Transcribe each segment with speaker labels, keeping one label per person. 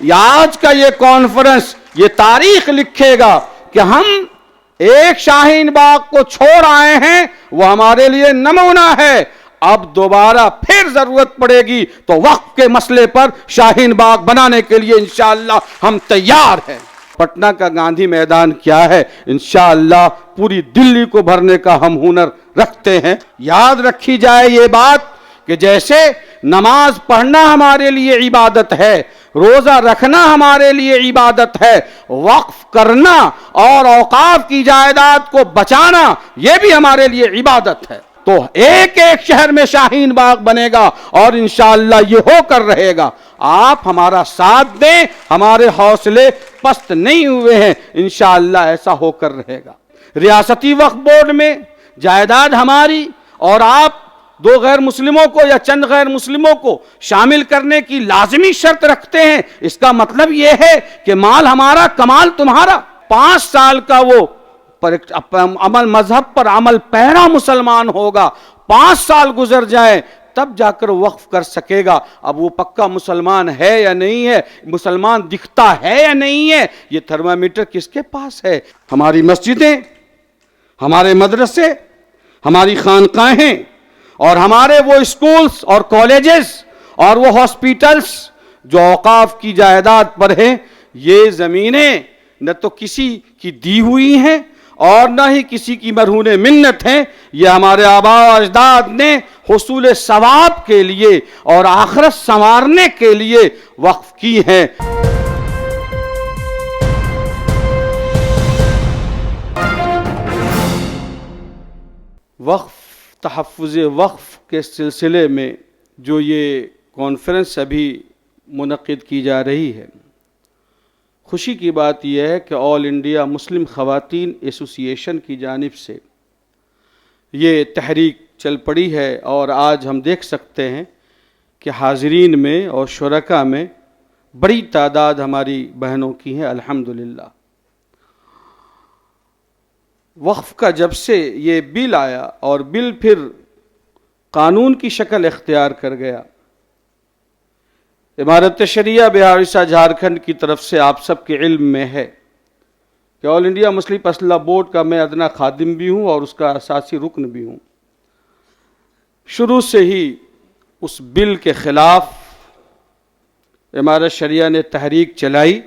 Speaker 1: آج کا یہ کانفرنس یہ تاریخ لکھے گا کہ ہم ایک شاہین باغ کو چھوڑ آئے ہیں، وہ ہمارے لیے نمونہ ہے۔ اب دوبارہ پھر ضرورت پڑے گی تو وقف کے مسئلے پر شاہین باغ بنانے کے لیے انشاءاللہ ہم تیار ہیں۔ پٹنہ کا گاندھی میدان کیا ہے؟ انشاءاللہ پوری دلی کو بھرنے کا ہم ہنر رکھتے ہیں۔ یاد رکھی جائے یہ بات کہ جیسے نماز پڑھنا ہمارے لیے عبادت ہے، روزہ رکھنا ہمارے لیے عبادت ہے، وقف کرنا اور اوقاف کی جائیداد کو بچانا یہ بھی ہمارے لیے عبادت ہے۔ تو ایک ایک شہر میں شاہین باغ بنے گا اور انشاءاللہ یہ ہو کر رہے گا۔ آپ ہمارا ساتھ دیں، ہمارے حوصلے پست نہیں ہوئے ہیں، انشاءاللہ ایسا ہو کر رہے گا۔ ریاستی وقف بورڈ میں جائیداد ہماری اور آپ دو غیر مسلموں کو یا چند غیر مسلموں کو شامل کرنے کی لازمی شرط رکھتے ہیں، اس کا مطلب یہ ہے کہ مال ہمارا کمال تمہارا۔ 5 سال کا وہ عمل مذہب پر عمل پیرا مسلمان ہوگا، 5 سال گزر جائیں تب جا کر وقف کر سکے گا۔ اب وہ پکا مسلمان ہے یا نہیں ہے، مسلمان دکھتا ہے یا نہیں ہے، یہ تھرمامیٹر کس کے پاس ہے؟ ہماری مسجدیں، ہمارے مدرسے، ہماری خانقاہیں اور ہمارے وہ اسکولز اور کالجز اور وہ ہاسپیٹلز جو اوقاف کی جائیداد پر ہیں، یہ زمینیں نہ تو کسی کی دی ہوئی ہیں اور نہ ہی کسی کی مرہون منت ہیں، یہ ہمارے آباء و اجداد نے حصول ثواب کے لیے اور آخرت سنوارنے کے لیے وقف کی ہیں۔ وقف، تحفظ وقف کے سلسلے میں جو یہ کانفرنس ابھی منعقد کی جا رہی ہے، خوشی کی بات یہ ہے کہ آل انڈیا مسلم خواتین ایسوسی ایشن کی جانب سے یہ تحریک چل پڑی ہے، اور آج ہم دیکھ سکتے ہیں کہ حاضرین میں اور شرکاء میں بڑی تعداد ہماری بہنوں کی ہے، الحمدللہ۔ وقف کا جب سے یہ بل آیا اور بل پھر قانون کی شکل اختیار کر گیا، امارت شریعہ بہار اڑیسہ جھارکھنڈ کی طرف سے آپ سب کے علم میں ہے کہ آل انڈیا مسلم اسلحہ بورڈ کا میں ادنا خادم بھی ہوں اور اس کا اساسی رکن بھی ہوں۔ شروع سے ہی اس بل کے خلاف امارت شریعہ نے تحریک چلائی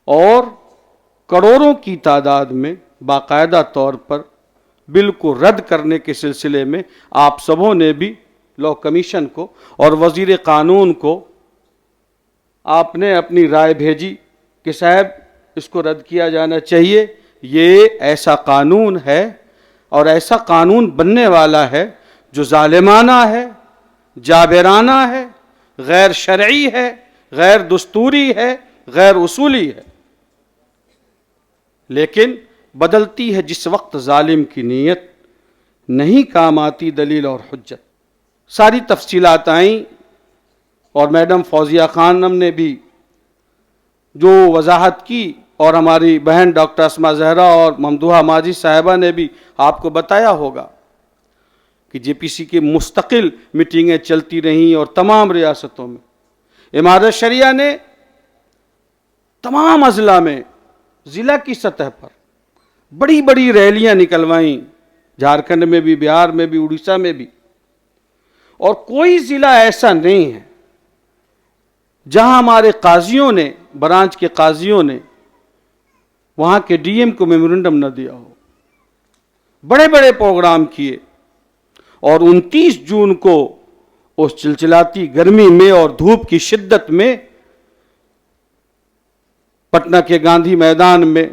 Speaker 1: اور کروڑوں کی تعداد میں باقاعدہ طور پر بل کو رد کرنے کے سلسلے میں آپ سبوں نے بھی لا کمیشن کو اور وزیر قانون کو آپ نے اپنی رائے بھیجی کہ صاحب اس کو رد کیا جانا چاہیے، یہ ایسا قانون ہے اور ایسا قانون بننے والا ہے جو ظالمانہ ہے، جابرانہ ہے، غیر شرعی ہے، غیر دستوری ہے، غیر اصولی ہے۔ لیکن بدلتی ہے جس وقت ظالم کی نیت، نہیں کام آتی دلیل اور حجت۔ ساری تفصیلات آئیں اور میڈم فوزیہ خانم نے بھی جو وضاحت کی اور ہماری بہن ڈاکٹر اسماء زہرا اور ممدوحہ ماجی صاحبہ نے بھی آپ کو بتایا ہوگا کہ جے پی سی کی مستقل میٹنگیں چلتی رہیں اور تمام ریاستوں میں امارت شریعہ نے تمام اضلاع میں ضلع کی سطح پر بڑی بڑی ریلیاں نکلوائیں، جھارکھنڈ میں بھی، بہار میں بھی، اڑیسہ میں بھی، اور کوئی ضلع ایسا نہیں ہے جہاں ہمارے قاضیوں نے، برانچ کے قاضیوں نے وہاں کے ڈی ایم کو میمورنڈم نہ دیا ہو۔ بڑے بڑے پروگرام کیے اور 29 جون کو اس چلچلاتی گرمی میں اور دھوپ کی شدت میں پٹنہ کے گاندھی میدان میں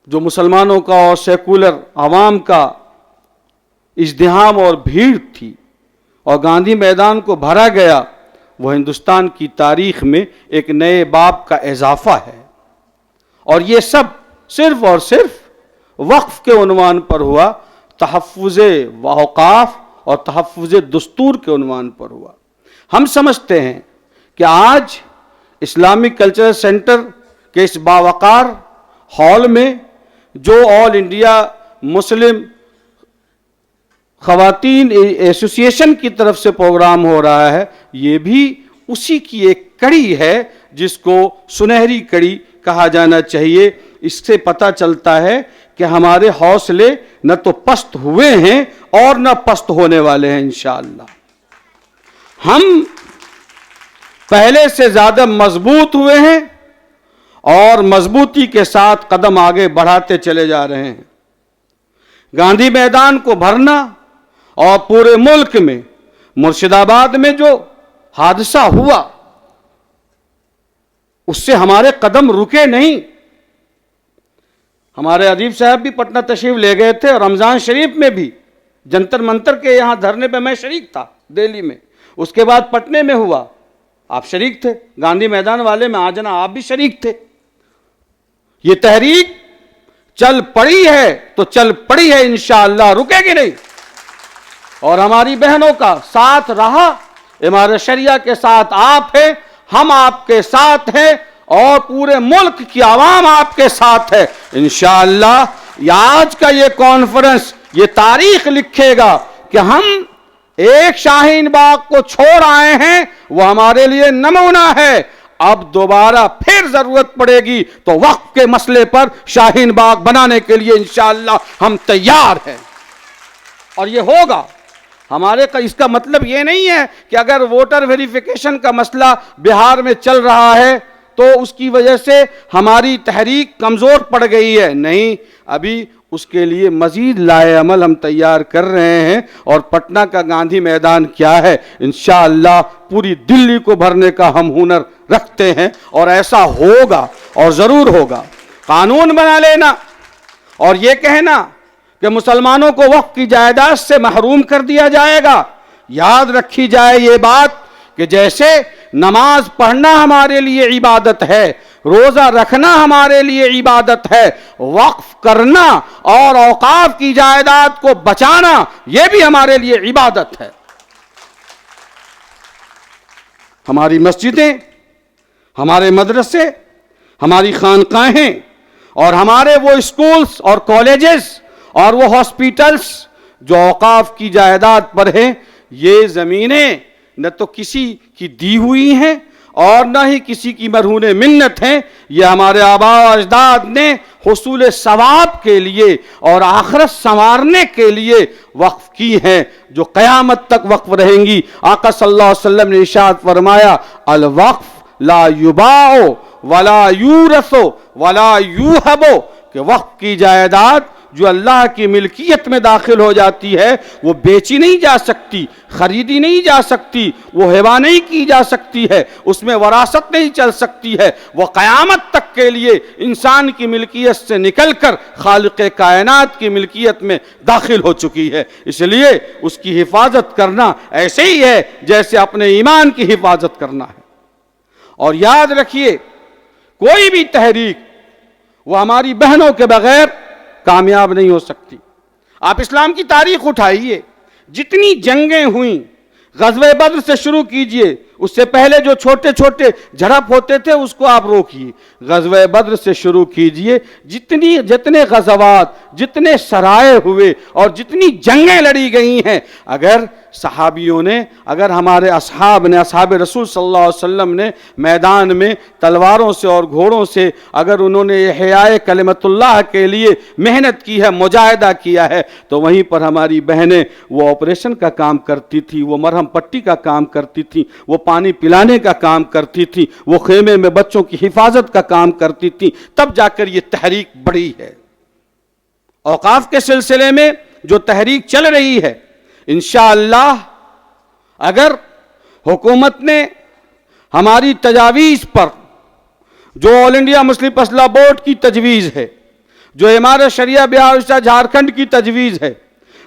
Speaker 1: جو مسلمانوں کا اور سیکولر عوام کا ازدحام اور بھیڑ تھی اور گاندھی میدان کو بھرا گیا، وہ ہندوستان کی تاریخ میں ایک نئے باب کا اضافہ ہے، اور یہ سب صرف اور صرف وقف کے عنوان پر ہوا، تحفظ اوقاف اور تحفظ دستور کے عنوان پر ہوا۔ ہم سمجھتے ہیں کہ آج اسلامک کلچرل سینٹر کے اس باوقار ہال میں جو آل انڈیا مسلم خواتین ایسوسی ایشن کی طرف سے پروگرام ہو رہا ہے، یہ بھی اسی کی ایک کڑی ہے جس کو سنہری کڑی کہا جانا چاہیے. اس سے پتہ چلتا ہے کہ ہمارے حوصلے نہ تو پست ہوئے ہیں اور نہ پست ہونے والے ہیں. انشاءاللہ ہم پہلے سے زیادہ مضبوط ہوئے ہیں اور مضبوطی کے ساتھ قدم آگے بڑھاتے چلے جا رہے ہیں. گاندھی میدان کو بھرنا اور پورے ملک میں مرشد آباد میں جو حادثہ ہوا اس سے ہمارے قدم رکے نہیں. ہمارے ادیب صاحب بھی پٹنہ تشریف لے گئے تھے اور رمضان شریف میں بھی جنتر منتر کے یہاں دھرنے پہ میں شریک تھا دہلی میں. اس کے بعد پٹنے میں ہوا, آپ شریک تھے. گاندھی میدان والے میں آجنا آپ بھی شریک تھے. یہ تحریک چل پڑی ہے تو چل پڑی ہے, انشاءاللہ رکے گی نہیں. اور ہماری بہنوں کا ساتھ رہا, امارت شریعہ کے ساتھ آپ ہیں, ہم آپ کے ساتھ ہیں اور پورے ملک کی عوام آپ کے ساتھ ہے. انشاءاللہ آج کا یہ کانفرنس یہ تاریخ لکھے گا کہ ہم ایک شاہین باغ کو چھوڑ آئے ہیں, وہ ہمارے لیے نمونہ ہے. اب دوبارہ پھر ضرورت پڑے گی تو وقف کے مسئلے پر شاہین باغ بنانے کے لیے انشاءاللہ ہم تیار ہیں اور یہ ہوگا. ہمارے اس کا مطلب یہ نہیں ہے کہ اگر ووٹر ویریفیکیشن کا مسئلہ بہار میں چل رہا ہے تو اس کی وجہ سے ہماری تحریک کمزور پڑ گئی ہے. نہیں, ابھی اس کے لیے مزید لائے عمل ہم تیار کر رہے ہیں. اور پٹنہ کا گاندھی میدان کیا ہے, انشاءاللہ پوری دلی کو بھرنے کا ہم ہنر رکھتے ہیں اور ایسا ہوگا اور ضرور ہوگا. قانون بنا لینا اور یہ کہنا کہ مسلمانوں کو وقف کی جائیداد سے محروم کر دیا جائے گا, یاد رکھی جائے یہ بات کہ جیسے نماز پڑھنا ہمارے لیے عبادت ہے, روزہ رکھنا ہمارے لیے عبادت ہے, وقف کرنا اور اوقاف کی جائیداد کو بچانا یہ بھی ہمارے لیے عبادت ہے. ہماری مسجدیں, ہمارے مدرسے, ہماری خانقاہیں اور ہمارے وہ اسکولز اور کالجز اور وہ ہاسپیٹلز جو اوقاف کی جائیداد پر ہیں, یہ زمینیں نہ تو کسی کی دی ہوئی ہیں اور نہ ہی کسی کی مرہون منت ہیں. یہ ہمارے آباء و اجداد نے حصول ثواب کے لیے اور آخرت سنوارنے کے لیے وقف کی ہیں جو قیامت تک وقف رہیں گی. آقا صلی اللہ علیہ وسلم نے ارشاد فرمایا, الوقف لا یباع ولا یورث ولا یوہب, کہ وقف کی جائیداد جو اللہ کی ملکیت میں داخل ہو جاتی ہے وہ بیچی نہیں جا سکتی, خریدی نہیں جا سکتی, وہ ہبہ نہیں کی جا سکتی ہے, اس میں وراثت نہیں چل سکتی ہے. وہ قیامت تک کے لیے انسان کی ملکیت سے نکل کر خالق کائنات کی ملکیت میں داخل ہو چکی ہے. اس لیے اس کی حفاظت کرنا ایسے ہی ہے جیسے اپنے ایمان کی حفاظت کرنا ہے. اور یاد رکھیے, کوئی بھی تحریک وہ ہماری بہنوں کے بغیر کامیاب نہیں ہو سکتی. آپ اسلام کی تاریخ اٹھائیے, جتنی جنگیں ہوئیں, غزوہ بدر سے شروع کیجئے, اس سے پہلے جو چھوٹے چھوٹے جھڑپ ہوتے تھے اس کو آپ روکیے, غزوہ بدر سے شروع کیجئے. جتنے غزوات, جتنے سرائے ہوئے اور جتنی جنگیں لڑی گئی ہیں, اگر صحابیوں نے, اگر ہمارے اصحاب نے, اصحاب رسول صلی اللہ علیہ وسلم نے میدان میں تلواروں سے اور گھوڑوں سے اگر انہوں نے احیاء کلمت اللہ کے لیے محنت کی ہے, مجاہدہ کیا ہے, تو وہیں پر ہماری بہنیں وہ آپریشن کا کام کرتی تھی, وہ مرہم پٹی کا کام کرتی تھی, وہ پانی پلانے کا کام کرتی تھی, وہ خیمے میں بچوں کی حفاظت کا کام کرتی تھی. تب جا کر یہ تحریک بڑھی ہے. اوقاف کے سلسلے میں جو تحریک چل رہی ہے, انشاءاللہ اگر حکومت نے ہماری تجاویز پر, جو آل انڈیا مسلم فضلہ بورڈ کی تجویز ہے, جو امارت شریعہ بہار جھارکھنڈ کی تجویز ہے,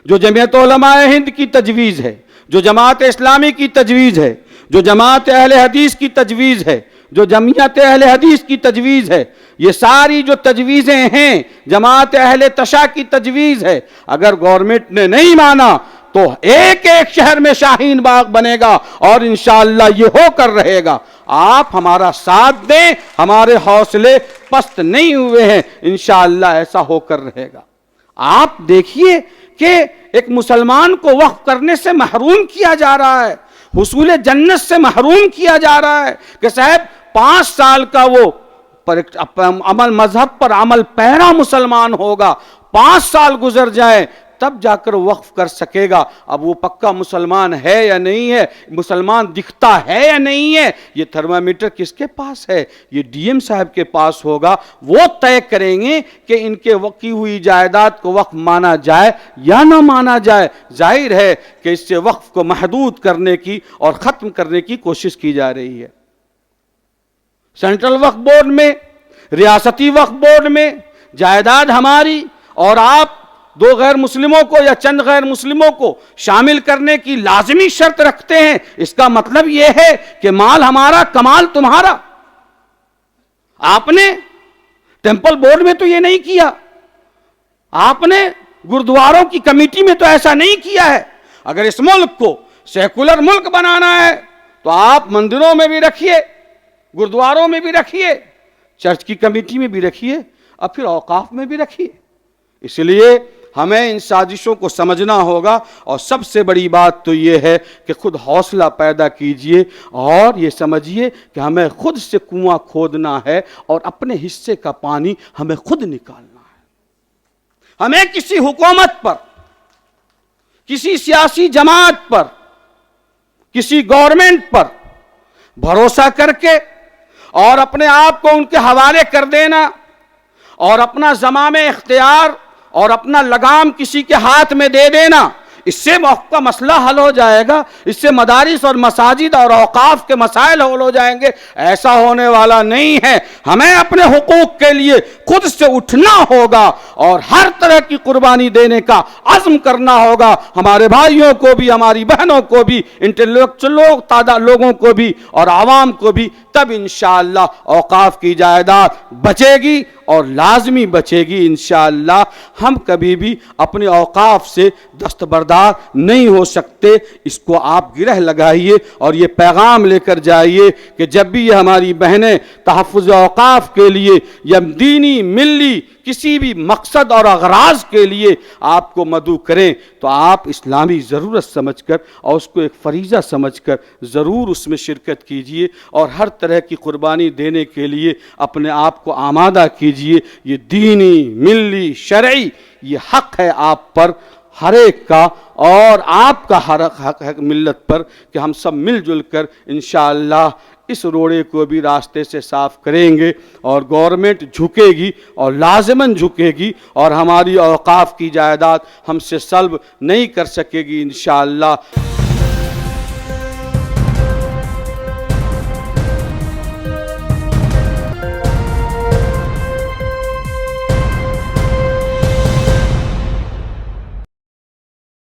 Speaker 1: جو جمعیت علماء ہند کی تجویز ہے, جو جماعت اسلامی کی تجویز ہے, جو جماعت اہل حدیث کی تجویز ہے, جو جمعیت اہل حدیث کی تجویز ہے, یہ ساری جو تجویزیں ہیں, جماعت اہل تشیع کی تجویز ہے, اگر گورنمنٹ نے نہیں مانا تو ایک ایک شہر میں شاہین باغ بنے گا اور انشاءاللہ یہ ہو کر رہے گا. آپ ہمارا ساتھ دیں, ہمارے حوصلے پست نہیں ہوئے ہیں, انشاءاللہ ایسا ہو کر رہے گا. آپ دیکھیے کہ ایک مسلمان کو وقف کرنے سے محروم کیا جا رہا ہے. حصول جنت سے محروم کیا جا رہا ہے کہ صاحب 5 سال کا وہ عمل مذہب پر عمل پیرا مسلمان ہوگا، 5 سال گزر جائیں تب جا کر وقف کر سکے گا۔ اب وہ پکا مسلمان ہے یا نہیں ہے، مسلمان دکھتا ہے یا نہیں ہے، یہ تھرمامیٹر کس کے پاس ہے؟ یہ ڈی ایم صاحب کے پاس ہوگا۔ وہ طے کریں گے کہ ان کے وقف ہوئی جائیداد کو وقف مانا جائے یا نہ مانا جائے۔ ظاہر ہے کہ اس سے وقف کو محدود کرنے کی اور ختم کرنے کی کوشش کی جا رہی ہے۔ سینٹرل وقف بورڈ میں، ریاستی وقف بورڈ میں جائیداد ہماری اور آپ 2 غیر مسلموں کو یا چند غیر مسلموں کو شامل کرنے کی لازمی شرط رکھتے ہیں۔ اس کا مطلب یہ ہے کہ مال ہمارا، کمال تمہارا۔ آپ نے ٹیمپل بورڈ میں تو یہ نہیں کیا، آپ نے گردواروں کی کمیٹی میں تو ایسا نہیں کیا ہے۔ اگر اس ملک کو سیکولر ملک بنانا ہے تو آپ مندروں میں بھی رکھیے، گردواروں میں بھی رکھیے، چرچ کی کمیٹی میں بھی رکھیے، اور پھر اوقاف میں بھی رکھیے۔ اس لیے ہمیں ان سازشوں کو سمجھنا ہوگا، اور سب سے بڑی بات تو یہ ہے کہ خود حوصلہ پیدا کیجئے اور یہ سمجھیے کہ ہمیں خود سے کنواں کھودنا ہے اور اپنے حصے کا پانی ہمیں خود نکالنا ہے۔ ہمیں کسی حکومت پر، کسی سیاسی جماعت پر، کسی گورنمنٹ پر بھروسہ کر کے اور اپنے آپ کو ان کے حوالے کر دینا اور اپنا زمام اختیار اور اپنا لگام کسی کے ہاتھ میں دے دینا، اس سے وقف کا مسئلہ حل ہو جائے گا، اس سے مدارس اور مساجد اور اوقاف کے مسائل حل ہو جائیں گے۔ ایسا ہونے والا نہیں ہے۔ ہمیں اپنے حقوق کے لیے خود سے اٹھنا ہوگا اور ہر طرح کی قربانی دینے کا عزم کرنا ہوگا، ہمارے بھائیوں کو بھی، ہماری بہنوں کو بھی، انٹلیکچوئل لوگوں کو بھی اور عوام کو بھی۔ تب انشاءاللہ اوقاف کی جائیداد بچے گی اور لازمی بچے گی انشاءاللہ۔ ہم کبھی بھی اپنے اوقاف سے دستبردار نہیں ہو سکتے۔ اس کو آپ گرہ لگائیے اور یہ پیغام لے کر جائیے کہ جب بھی یہ ہماری بہنیں تحفظ اوقاف کے لیے یا دینی ملی کسی بھی مقصد اور اغراض کے لیے آپ کو مدعو کریں تو آپ اسلامی ضرورت سمجھ کر اور اس کو ایک فریضہ سمجھ کر ضرور اس میں شرکت کیجئے اور ہر طرح کی قربانی دینے کے لیے اپنے آپ کو آمادہ کیجئے۔ یہ دینی، ملی، شرعی یہ حق ہے آپ پر ہر ایک کا، اور آپ کا ہر حق ہے ملت پر کہ ہم سب مل جل کر انشاءاللہ اس روڑے کو بھی راستے سے صاف کریں گے، اور گورنمنٹ جھکے گی اور لازماً جھکے گی اور ہماری اوقاف کی جائیداد ہم سے سلب نہیں کر سکے گی انشاءاللہ۔